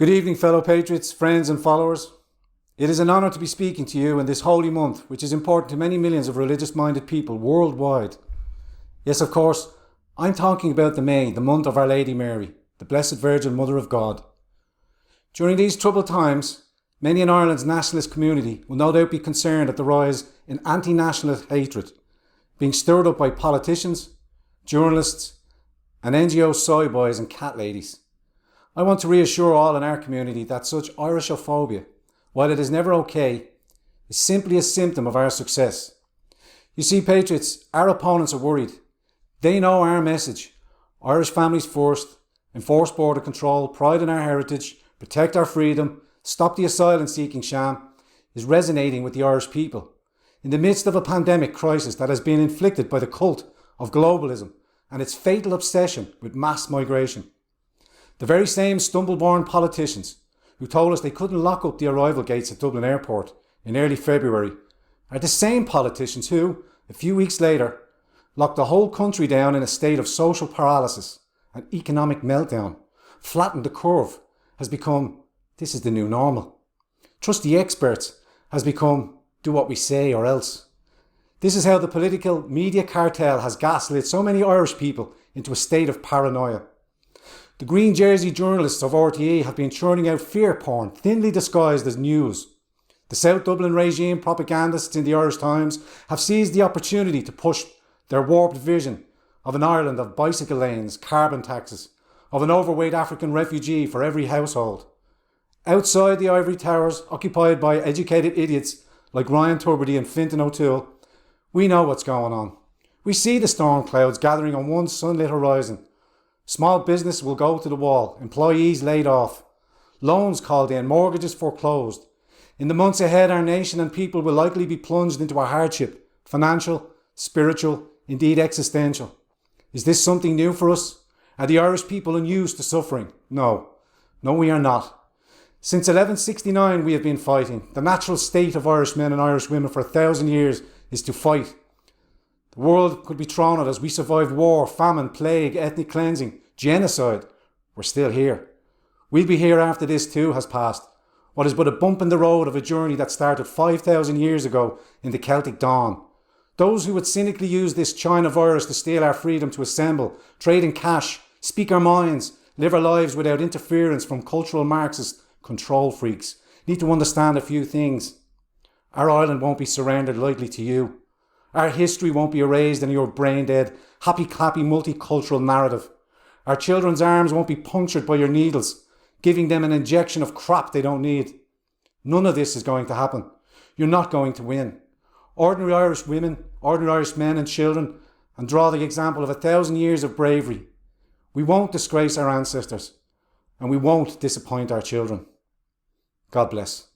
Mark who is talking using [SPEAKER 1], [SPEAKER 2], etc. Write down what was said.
[SPEAKER 1] Good evening, fellow patriots, friends and followers. It is an honour to be speaking to you in this holy month, which is important to many millions of religious-minded people worldwide. Yes, of course, I'm talking about the May, the month of Our Lady Mary, the Blessed Virgin Mother of God. During these troubled times, many in Ireland's nationalist community will no doubt be concerned at the rise in anti-nationalist hatred being stirred up by politicians, journalists and NGO soy boys and cat ladies. I want to reassure all in our community that such Irishophobia, while it is never okay, is simply a symptom of our success. You see, patriots, our opponents are worried. They know our message: Irish families first, enforce border control, pride in our heritage, protect our freedom, stop the asylum-seeking sham, is resonating with the Irish people. In the midst of a pandemic crisis that has been inflicted by the cult of globalism and its fatal obsession with mass migration. The very same stumble-born politicians who told us they couldn't lock up the arrival gates at Dublin Airport in early February are the same politicians who, a few weeks later, locked the whole country down in a state of social paralysis and economic meltdown. Flattened the curve has become, this is the new normal. Trust the experts has become, do what we say or else. This is how the political media cartel has gaslit so many Irish people into a state of paranoia. The green jersey journalists of RTE have been churning out fear porn, thinly disguised as news. The South Dublin regime propagandists in the Irish Times have seized the opportunity to push their warped vision of an Ireland of bicycle lanes, carbon taxes, of an overweight African refugee for every household. Outside the ivory towers, occupied by educated idiots like Ryan Tubridy and Fintan O'Toole, we know what's going on. We see the storm clouds gathering on one sunlit horizon. Small business will go to the wall, employees laid off, loans called in, mortgages foreclosed. In the months ahead, our nation and people will likely be plunged into a hardship, financial, spiritual, indeed existential. Is this something new for us? Are the Irish people unused to suffering? No, we are not. Since 1169 we have been fighting. The natural state of Irish men and Irish women for 1,000 years is to fight. The world could be thrown at us. We survived war, famine, plague, ethnic cleansing, genocide. We're still here. We'll be here after this too has passed. What is but a bump in the road of a journey that started 5,000 years ago in the Celtic dawn. Those who would cynically use this China virus to steal our freedom to assemble, trade in cash, speak our minds, live our lives without interference from cultural Marxist control freaks need to understand a few things. Our island won't be surrendered lightly to you. Our history won't be erased in your brain-dead, happy-clappy multicultural narrative. Our children's arms won't be punctured by your needles, giving them an injection of crap they don't need. None of this is going to happen. You're not going to win. Ordinary Irish women, ordinary Irish men and children, and draw the example of 1,000 years of bravery. We won't disgrace our ancestors, and we won't disappoint our children. God bless.